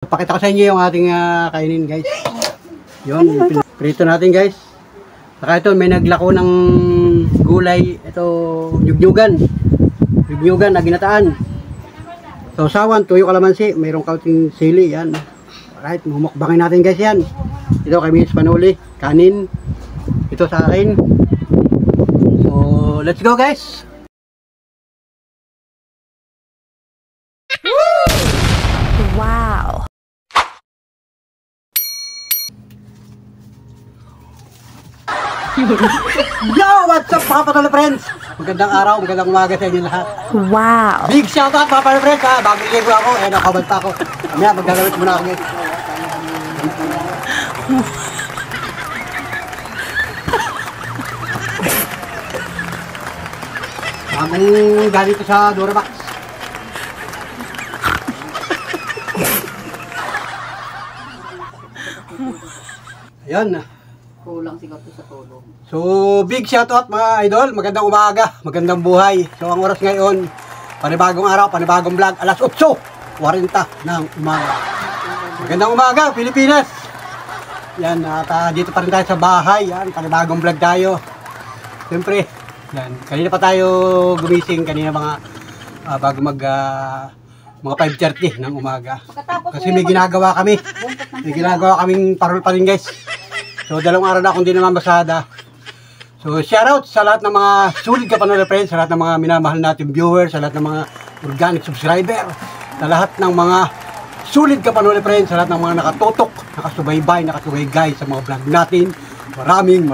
Pakita ko sa inyo yung ating kainin, guys. Yun, prito natin, guys. Saka ito, may naglako ng gulay. Ito, nyugyugan. Nyugyugan na ginataan. Sausawan, tuyo kalamansi. Mayroong kauting sili, yan. Alright, mumukbangin natin, guys, yan. Ito kay Miss Panuli, kanin. Ito sa akin. So, let's go, guys. Wow. Yo! What's up mga Panuli friends? Magandang araw, magandang umaga sa inyo lahat. Wow. Big shout out mga Panuli friends ha. Bago ligo ako, ayan ako, kabanta ako. Mamaya maggagamit muna ako guys. Bagong galing ko sa Durabox. Ayan. Kulang siguro sa tulong. So, big shoutout mga idol. Magandang umaga, magandang buhay. So, ang oras ngayon, panibagong araw, panibagong vlog, alas 8:40 ng umaga. Magandang umaga, Pilipinas. Yan, at dito pa rin tayo sa bahay. Yan, panibagong vlog tayo. Siyempre, yan, kanina pa tayo gumising, kanina mga bago mga 5:30 ng umaga. Kasi may ginagawa kami. May ginagawa kaming parol pa rin guys. So, dalawang araw na akong di naman basada. So, shoutout sa lahat ng mga sulit ka Panuli friends, sa lahat ng mga minamahal natin viewers, sa lahat ng mga organic subscriber, sa lahat ng mga sulit ka Panuli friends, sa lahat ng mga nakatutok, nakasubaybay, nakasubaygay sa mga vlog natin. Maraming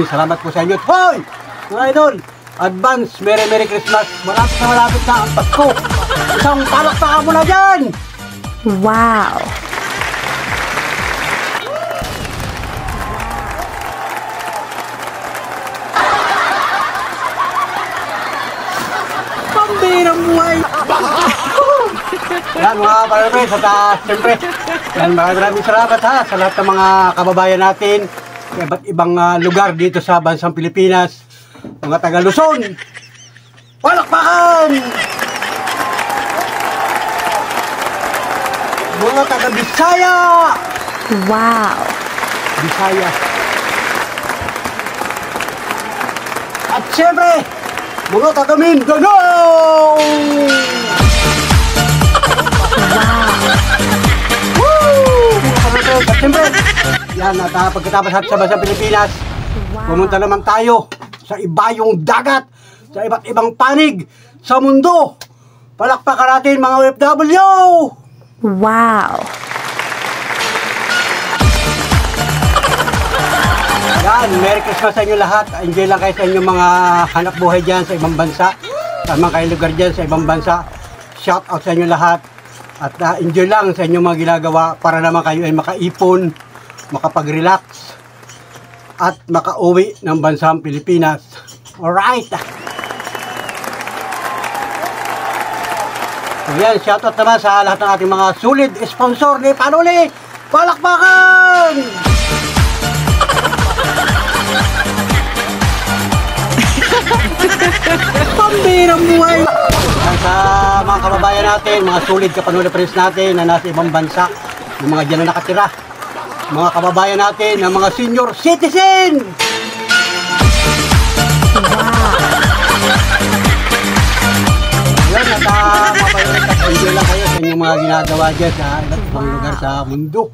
salamat po sa inyo. Hoy! Mga idol, advance Merry Christmas. Malapit na ang Pasko. Isang palakpakan mo na dyan! Wow. Pambirang buhay! Yan mga Panuli at siyempre, yan maraming salamat ha sa lahat ng mga kababayan natin sa iba't ibang lugar dito sa bansang Pilipinas, mga taga Luzon, palakpakan! Mga taga Bisaya! Wow. Bisaya. At siyempre, mga taga Mindanao! At siyempre, yan, at pagkatapos sa bansang Pilipinas, pumunta naman tayo sa ibayong dagat, sa iba't ibang panig sa mundo. Palakpakan natin mga OFW! Wow. Yan, Merry Christmas sa inyo lahat. Enjoy lang kayo sa inyong mga hanap buhay dyan sa ibang bansa. Sa mga kayong lugar dyan sa ibang bansa. Shout out sa inyo lahat. At enjoy lang sa inyong mga ginagawa para naman kayo ay makaipon, makapag-relax, at makauwi ng bansang Pilipinas. Alright! So yan, shoutout naman sa lahat ng ating mga sulit sponsor ni Panuli. Palakpakan! Pambirang buhay! Yan sa mga kababayan natin, mga sulit ka Panuli friends natin na nasa ibang bansa, yung mga dyan na nakatira, mga kababayan natin na mga senior citizen! Yan, at mga enjoy lang kayo sa inyong mga ginagawa dyan sa iba't ibang lugar sa mundo.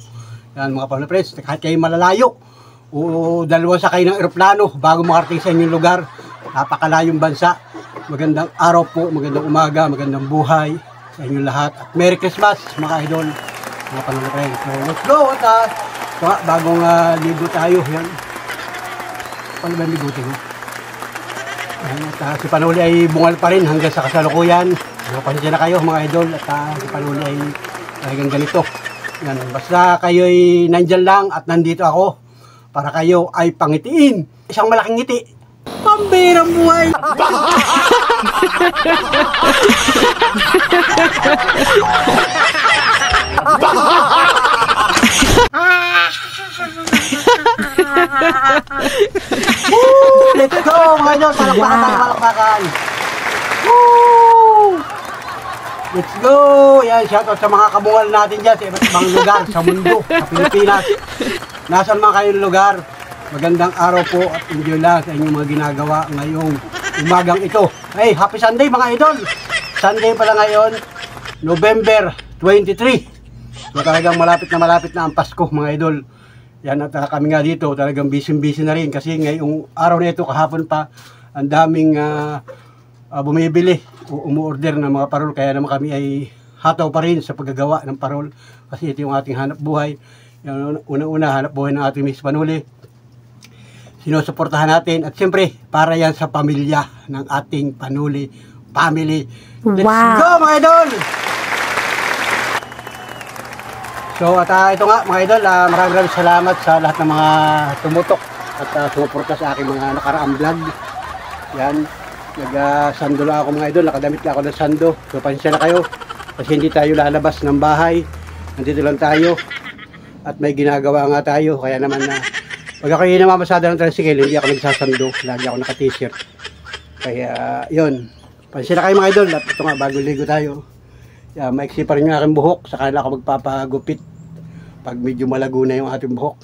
Yan mga Panuli friends, kahit kayo malalayo o dalawa sa kayo ng eroplano bago makarating sa inyong lugar, napakalayong bansa. Magandang araw po, magandang umaga, magandang buhay sa inyong lahat. At Merry Christmas mga idol, mga Panuli friends. So let's go at bagong ligo tayo. Yan. Paano ba libutin mo? At si Panuli ay bungal pa rin hanggang sa kasalukuyan. Pasensya na kayo mga idol at si Panuli ay talagang ganito. Yan. Basta kayo ay nandyan lang at nandito ako para kayo ay pangitiin. Isang malaking ngiti. Pambirang buhay! Let's go mga idol! Palakpakan! Woo! Let's go! Yan, shoutout sa mga kabungal natin dyan sa iba't ibang lugar sa mundo, sa Pilipinas. Nasaan man kayong lugar, magandang araw po at enjoy lang sa inyong mga ginagawa ngayong umagang ito. Hey, happy Sunday mga idol! Sunday pala ngayon, November 23. So talagang malapit na ang Pasko mga idol. Yan at kami nga dito talagang busy na rin kasi ngayong araw na ito kahapon pa ang daming bumibili o umuorder ng mga parol, kaya naman kami ay hataw pa rin sa paggagawa ng parol kasi ito yung ating hanap buhay. Una-una hanap buhay ng ating Miss Panuli, sinusuportahan natin at siyempre para yan sa pamilya ng ating Panuli family. Let's go mga idol! So at ito nga mga idol, maraming salamat sa lahat ng mga tumutok at sumuporta sa aking mga nakaraang vlog. Yan, nag-sando lang ako mga idol, nakadamit lang ako ng sando. So pasensya na kayo kasi hindi tayo lalabas ng bahay, nandito lang tayo at may ginagawa nga tayo, kaya naman na pag ako yung namamasada ng tricycle hindi ako nagsasando, lagi ako naka-t-shirt. Kaya yun, pasensya na kayo mga idol. At ito nga, bago ligo tayo, maiksi pa rin yung aking buhok, saka na ako magpapagupit pag medyo malago na yung ating buhok.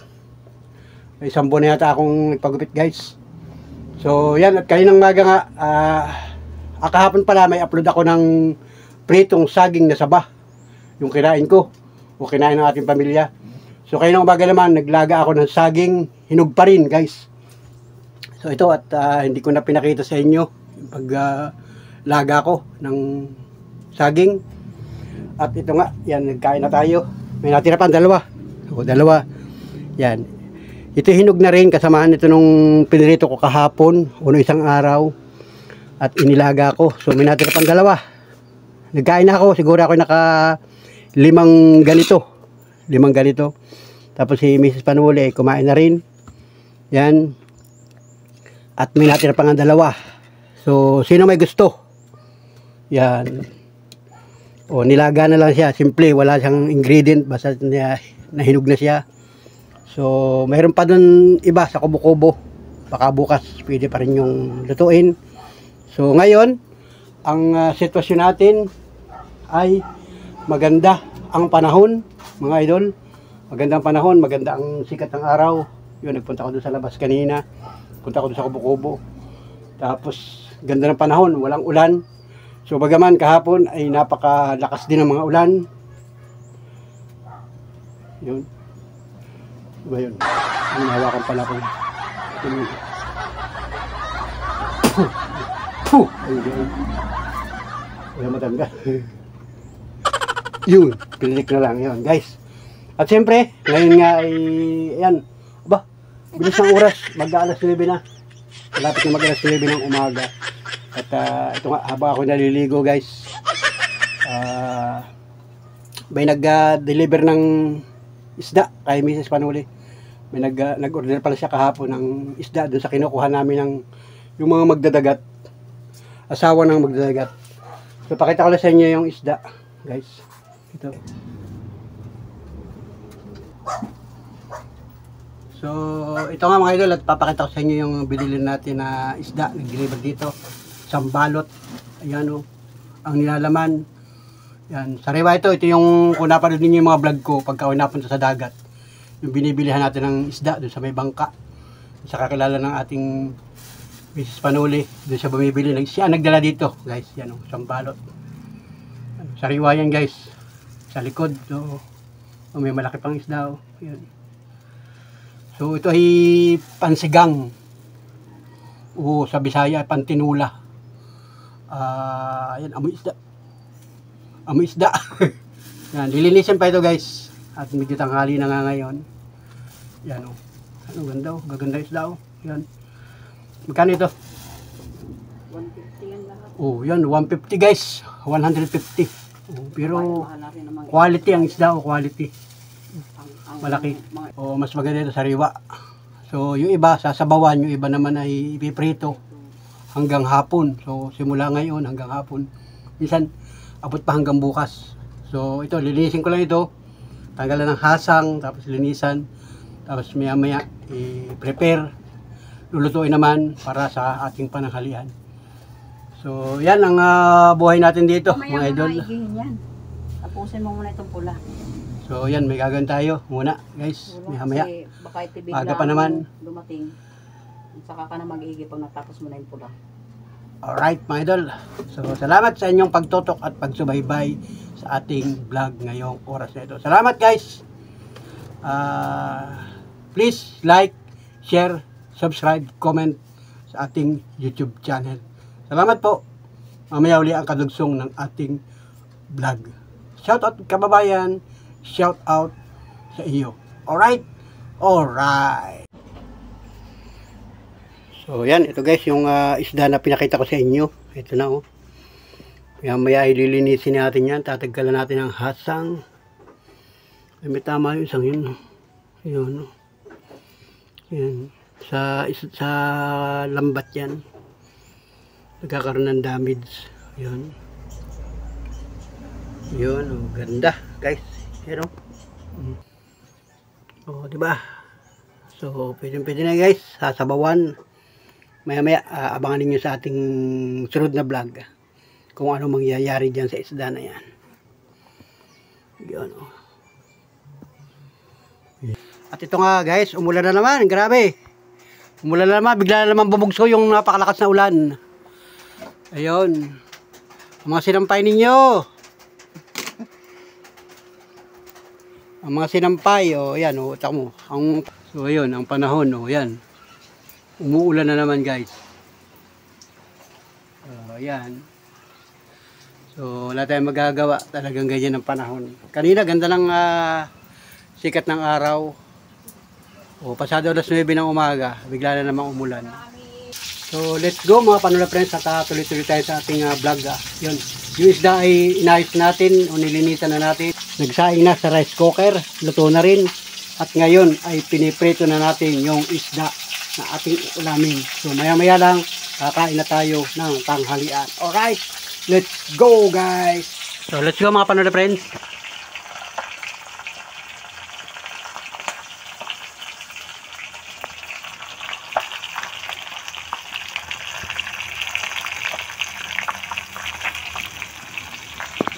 May isang buwan na yata akong nagpagupit guys. So yan, at kaninang maga nga, kahapon pala may upload ako ng pritong saging na saba, yung kinain ko o kinain ng ating pamilya. So kaninang umaga naman naglaga ako ng saging hinog pa rin guys. So ito at hindi ko na pinakita sa inyo yung paglaga ko ng saging. At ito nga, yan, nagkain na tayo. May natira pa dalawa. O dalawa. Yan. Ito hinog na rin, kasamaan ito nung pinirito ko kahapon o isang araw at inilaga ko. So may natira pang dalawa. Nagkain na ako, siguro ako naka 5 ganito. 5 ganito. Tapos si Mrs. Panuli kumain na rin. Yan. At may natira pang dalawa. So sino may gusto? Yan. O nilaga na lang siya, simple, wala siyang ingredient, basta nahinog na siya. So, mayroon pa dun iba sa kubo-kubo. Baka bukas pwede pa rin yung lutuin. So, ngayon, ang sitwasyon natin ay maganda ang panahon, mga idol. Maganda ang panahon, maganda ang sikat ng araw. Yun, nagpunta ko doon sa labas kanina. Punta ko doon sa kubo-kubo. Tapos, ganda ng panahon, walang ulan. So, bagaman kahapon ay napakalakas din ng mga ulan. Yun. Diba yun? Ang nahawakan pala ko. Ayun. Wala matangga. Yun. Pinilik na lang. Yun, guys. At siyempre, ngayon nga ay, ayan. Aba, bilis ng oras. Mag-aalas 9 na. Malapit na mag-aalas 9 ng umaga. At ito nga, habang ako naliligo, guys. May nag-deliver ng isda kay Mrs. Panuli. May nag-order pala siya kahapon ng isda doon sa kinukuha namin ng yung mga magdadagat, asawa ng magdadagat. So pakita ko lang sa inyo yung isda guys, ito. So ito nga mga idol, at papakita ko sa inyo yung binili natin na isda nag-deliver dito, sambalot. Ayan o, ang nilalaman. Yan, sariwa ito yung kung napanood ninyo yung mga vlog ko pagka ako napunta sa dagat, yung binibilihan natin ng isda doon sa may bangka, sa kakilala ng ating Mrs. Panuli, doon siya bumibili, siya nagdala dito guys. Yan o, sambalot. Sariwa yan guys, sa likod. So may malaki pang isda o. Yan. So ito ay pansigang o sa Bisaya pantinula. Yan, amoy isda. Amoy isda. Yan, lilinisin pa ito guys. At medyo tanghali na nga ngayon. Yan o. Ano ganda o. Gaganda isda o. Yan. Magkano ito? 150 yan lahat. Oh, yan. 150 guys. 150. Oh, pero quality ang isda o. Quality. Malaki. O mas maganda ito sariwa. So yung iba sasabawan. Yung iba naman ay ipiprito hanggang hapon. So simula ngayon hanggang hapon. Minsan abot pa hanggang bukas. So ito, linisin ko lang ito. Tanggalan ng hasang, tapos linisan. Tapos maya maya i-prepare. Lulutuin naman para sa ating pananghalian. So, yan ang buhay natin dito, Mamaya mga idol. igihin yan. Tapusin mo muna itong pula. So, yan, may gagawin tayo muna, guys. Maya-maya. Kasi baka ito bigla Maga pa naman. dumating. Saka ka na mag-iigi pag natapos mo na yung pula. Alright, mga idol. So, salamat sa inyong pagtutok at pagsubaybay sa ating vlog ngayong oras na ito. Salamat, guys. Please like, share, subscribe, comment sa ating YouTube channel. Salamat po. Mamaya uli ang kadugsong ng ating vlog. Shout out kababayan. Shout out sa iyo. Alright? Alright. So yan, ito guys, yung isda na pinakita ko sa inyo. Ito na oh. Maya ililinisin natin yan. Tatagkalan natin ang hasang. Ay, may tama yung isang yun. Yun. Yan. Sa lambat yan. Nagkakaroon ng damage. Yun. Yun. Oh, ganda guys. Yan oh. Oh, diba? So, pwede na guys. Sasabawan. Maya abangan ninyo sa ating sunod na vlog kung ano mangyayari dyan sa isda na yan. Yun oh. At ito nga guys, umulan na naman, grabe. Umulan na naman, bigla na naman bumugso yung napakalakas na ulan. Ayun. Ang mga sinampay ninyo. Ang mga sinampay, oh, yan, oh, tak mo. So ayun, ang panahon, oh, yan. Umuulan na naman guys. Yan. So wala tayong magagawa, talagang ganyan ang panahon. Kanina ganda ng sikat ng araw. O pasado alas 9 ng umaga, bigla na namang umulan. So let's go mga Panula friends, at tuloy-tuloy tayo sa ating vlog. Yun. Yung isda ay inayos natin o nilinitan na natin. Nagsaing na sa rice cooker, luto na rin. At ngayon ay piniprito na natin yung isda na ating ulamin. So maya-maya lang kakain na tayo ng tanghalian. Alright, let's go guys. So let's go mga Panula friends.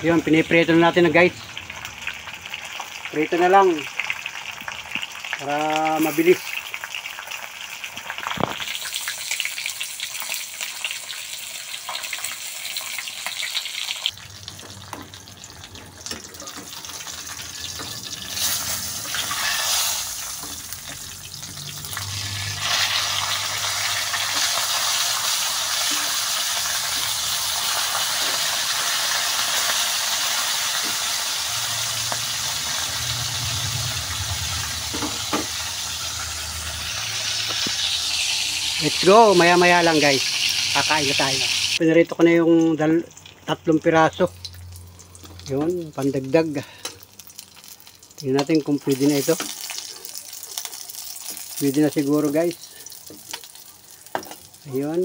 Yun, piniprito na natin na guys. Prito na lang para mabilis. Let's go, maya-maya lang guys. Kakain na tayo. Pinarito ko na yung 3 piraso. Yun, pandagdag. Tingnan natin kung pwede na ito. Pwede na siguro guys. Ayun.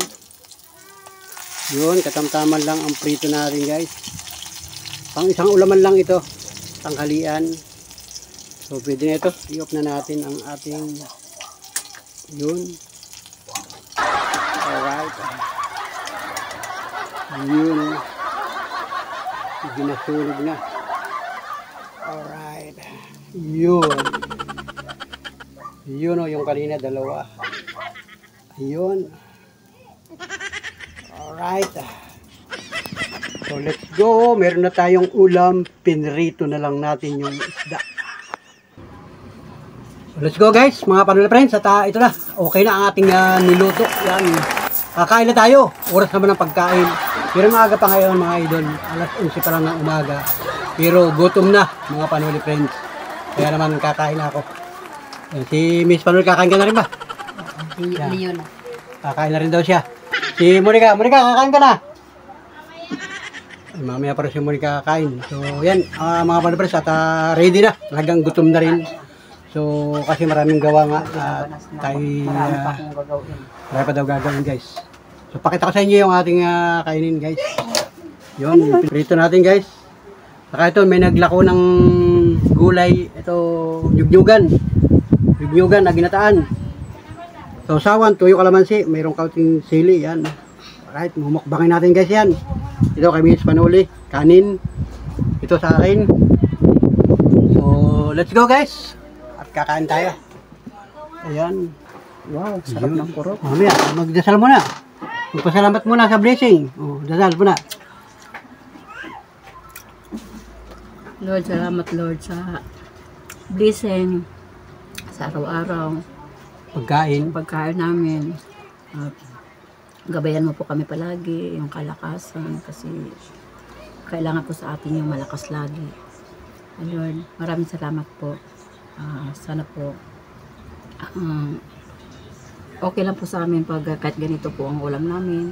Yun, katamtaman lang ang prito natin guys. Pang isang ulaman lang ito. Tanghalian. So pwede na ito. I-off na natin ang ating yun. Alright. Yun. Ginasunog na. Alright. Yun. Yun o, yung kanina dalawa. Ayun. Alright. So let's go. Meron na tayong ulam. Pinrito na lang natin yung isda. So let's go guys, mga Panula friends. At ito na. Okay na ang ating niluto. Yan. Kakain na tayo. Oras naman ng pagkain. Pero maaga pa ngayon mga idol. Alas 11 pa lang ng umaga. Pero gutom na mga Panula friends. Kaya naman kakain na ako. Yan, si Miss Panula, kakain ka na rin ba? Leon. Kakain na rin daw siya. Si Monica, kakain ka na? Ay, mamaya para si Monica kakain. So yan, mga Panula friends. At ready na. Talagang gutom na rin. So kasi maraming gawa nga. Tayo marami pa daw gagawin guys. So pakita ko sa inyo yung ating kainin guys. Yun, prito natin guys. Saka ito may naglako ng gulay. Ito yugyugan. Yugyugan na ginataan. So sawan, tuyo kalamansi, mayroong kaunting sili yan. Alright, mumukbangin natin guys yan. Ito kay Miss Panuli, kanin. Ito sa akin. So, let's go guys. At kakain tayo. Ayan. Wow, sarap ng kurot. Mamaya, magdasal muna. Magpasalamat muna sa blessing. Oh, dasal muna. Lord, salamat Lord sa blessing sa araw-araw. Pagkain namin. At gabayan mo po kami palagi, yung kalakasan, kasi kailangan po sa atin yung malakas lagi. Lord, maraming salamat po. Sana po okay lang po sa amin pag kahit ganito po ang ulam namin.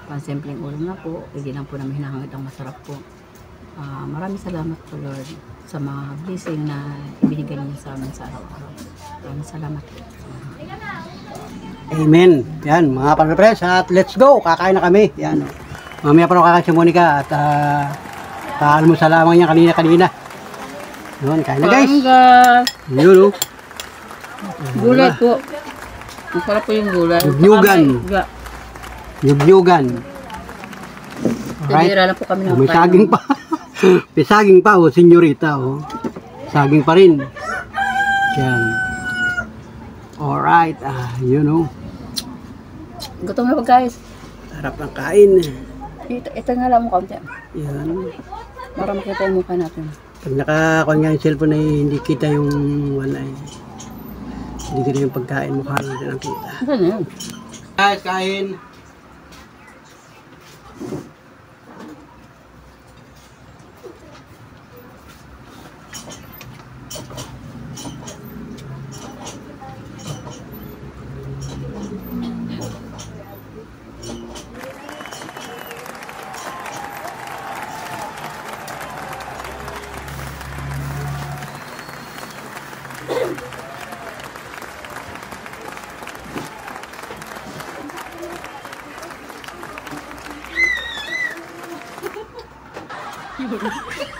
Pansimpleng ulam na po, hindi lang po namin hinahangad ang masarap po. Maraming salamat po Lord sa mga blessing na ibinigay niyo sa amin sa araw-araw. Maraming salamat po. Amen. Yan, mga pare-pres, at let's go. Kakain na kami. Yan. Mamaya pa rin kakain si Monica at paalmusal lamang niya kanina. Yun, kain na guys. Yun, oh. Gulay po. Masarap po yung gulay. Yugyugan. Yugyugan. Alright. Tira lang po kami ng May saging pa. May saging pa, oh, senyorita, oh. Saging pa rin. Yan. Alright, you know. Gutom na po guys. Harap ng kain. Ito nga lang mo kaunti. Yan. Para makita yung mukha natin. Pag nakakuha nga yung cellphone ay hindi kita yung wala eh. Hindi kita yung pagkain mo kaya hindi lang kita. Ano na yun? Guys, kain.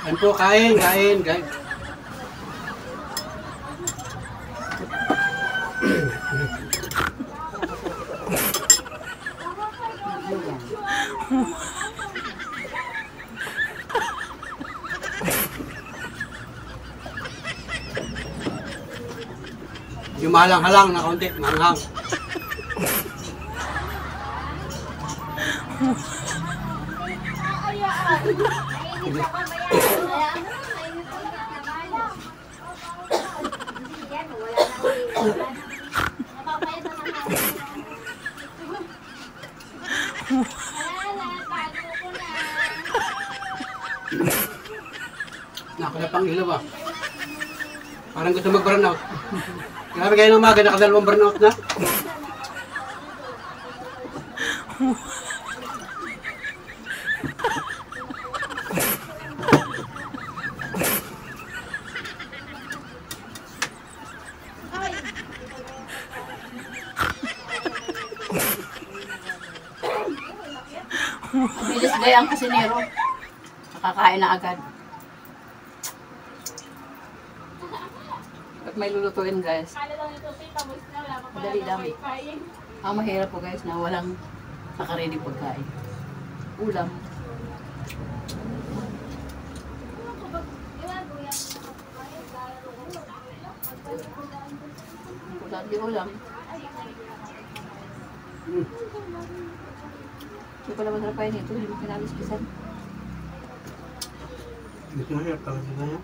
Yan po, kain. Yung malang-halang na konti, manghang. Nakalap ang ilaw ah. Parang gusto mag-burnout. Grabe kayo ng umaga, nakadalawang burnout na. Bilis gaya ang kusinero. Nakakain na agad. Pag may lulutuin guys, madali lang. Ang mahirap po guys na walang nakaready pagkain. Ulam. Importante ulam. Hindi pala masarap kain ito, hindi mo pinalispisan. Gusto mo hirap talaga sila yan?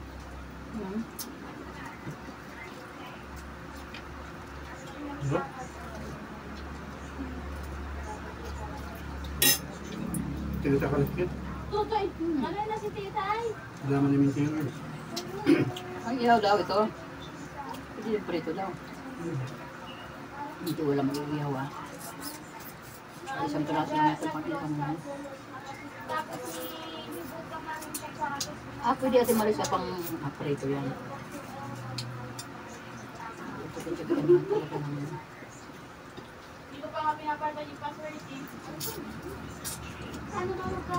Diba? Tinita ka lang Tutoy, ano na si tita ay? wala man namin tingin. Ang ilaw daw ito. Hindi yung prito daw. Dito wala mag-iihaw ah. Isang tulaso lang ito pang isang mo. Pwede natin malis pang prito yan. Hindi ko pa nga pinapalta yung password eh. Ano ba ka?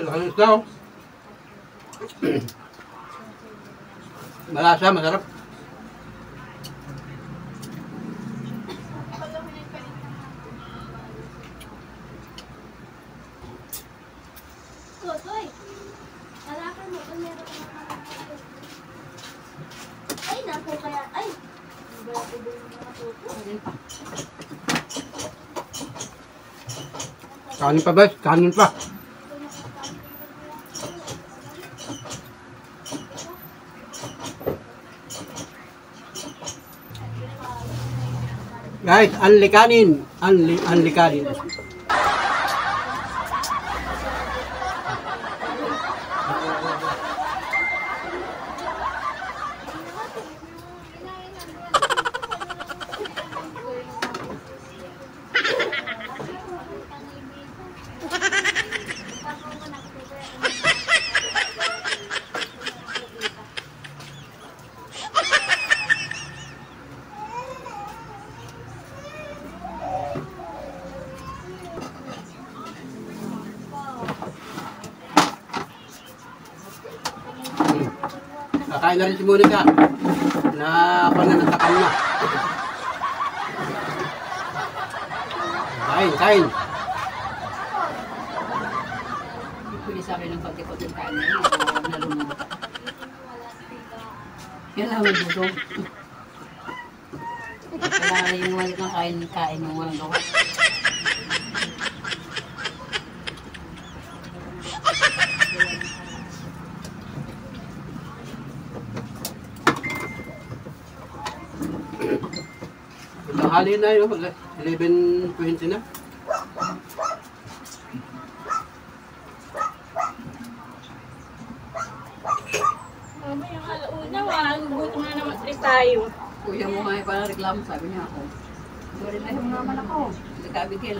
Laki ng isda, oh. Malasa, masarap. Totoy, harapan mo kung meron ka ay, naku kaya, ay! Kanin pa, guys. Kanin pa. Guys, anli kanin. Anli kanin. Nakain na rin si Monica. Na ako na natakam na. Kain. Pwede sa akin ng pagkikot yung kain na yun. Nalunod. Yan lang ang buto. Kailangan yung walit ng kain yung walang gawa. Tanghali na yun. 11:20 na. Yung alauna, walang gutom na naman tayo. Kuya mo nga pala reklamo, sabi niya ako. Sorry na yung naman ako. Hindi ka bigil.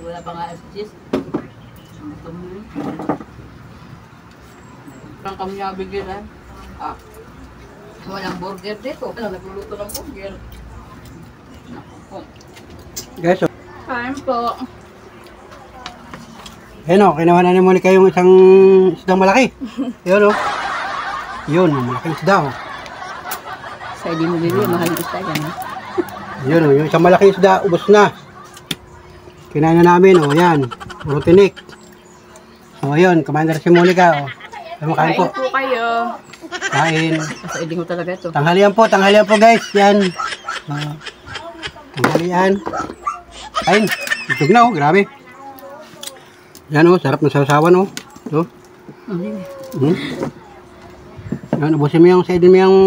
Wala pa nga asis. Gusto mo yun. Parang kami nga bigil eh. Walang burger dito. Walang nagluluto ng burger. Naku. Guys, oh. Kain po. Ayan o, kinuha na ni Monica yung isang isdang malaki. Yun o. Yun, malaking isda o. Sa hindi mo bibili, mahal ng isda yan. Yun o, yung isang malaking isda, ubos na. Kinain na namin o, yan. Puro tinik. O, ayun, kumain na rin si Monica o. Kain po. Po kayo. Kain. Sa hindi mo talaga ito. Tanghalian po guys. Yan. Tanghalian. Kain. Itog na o, grabe. Yan o, sarap ng sausawan o. So. Yan, ubusin mo yung sa idin mo yung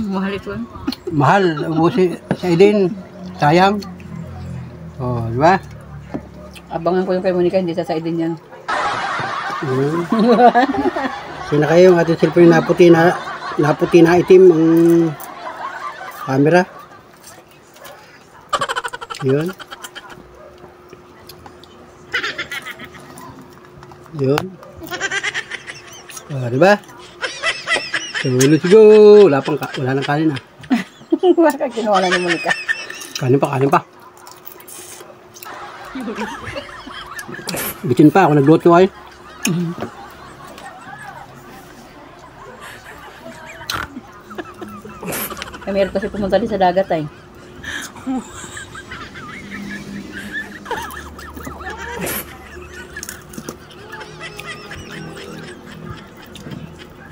Mahal ito. mahal. Ubusin sa idin. Sayang. O, di ba? Abangan ko yung kay Monica, hindi sasaidin yan. Sina kayo yung ating cellphone na puti na itim ang camera. Yun. Yun. Di ba? So, let's go. Wala nang kanin ah. Bakit kinuha na ni Monica? Kanin pa. Bitin pa ako nagluto ay. Meron kasi pumunta din sa dagat ay.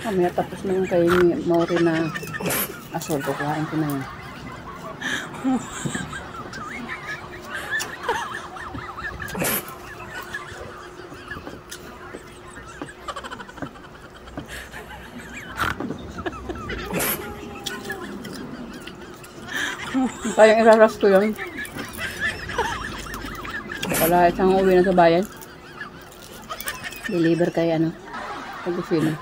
Mamaya tapos na yung kay Mauri na asol. Kukuhain ko na yun. Kayang iraras ko yun. Wala isang uwi na sa bayan. Deliver kay ano. Pag-usino.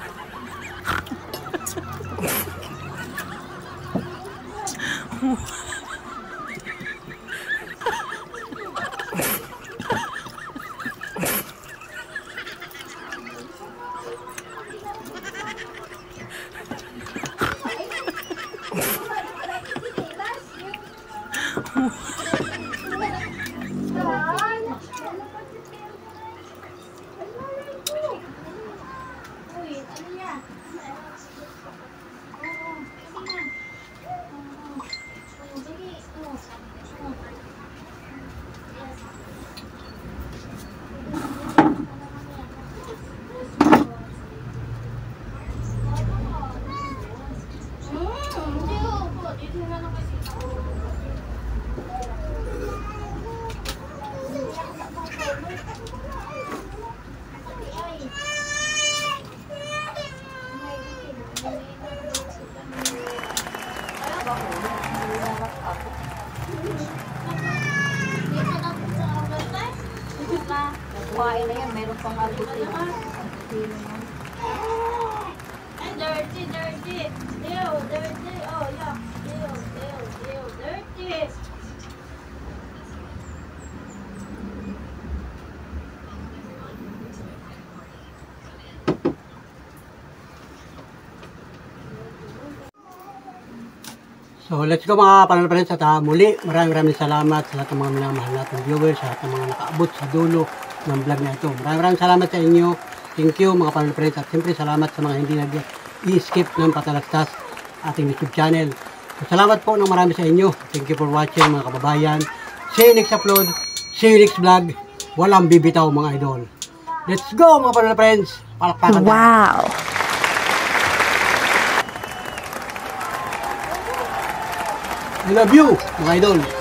And dirty, dirty. Ew, dirty. Oh, yeah. Ew, ew, ew, dirty. So let's go mga panalaparin sa muli. Maraming salamat sa lahat ng mga minamahal natin viewers, sa lahat ng mga nakaabot sa dulo ng vlog na ito. Maraming salamat sa inyo. Thank you mga panalaparin. At siyempre salamat sa mga hindi nag-i-skip ng patalastas ating YouTube channel. So, salamat po ng marami sa inyo. Thank you for watching mga kababayan. See you next upload. See you next vlog. Walang bibitaw mga idol. Let's go mga panalaparin. Palakpakan tayo. Wow. I love you mga idol.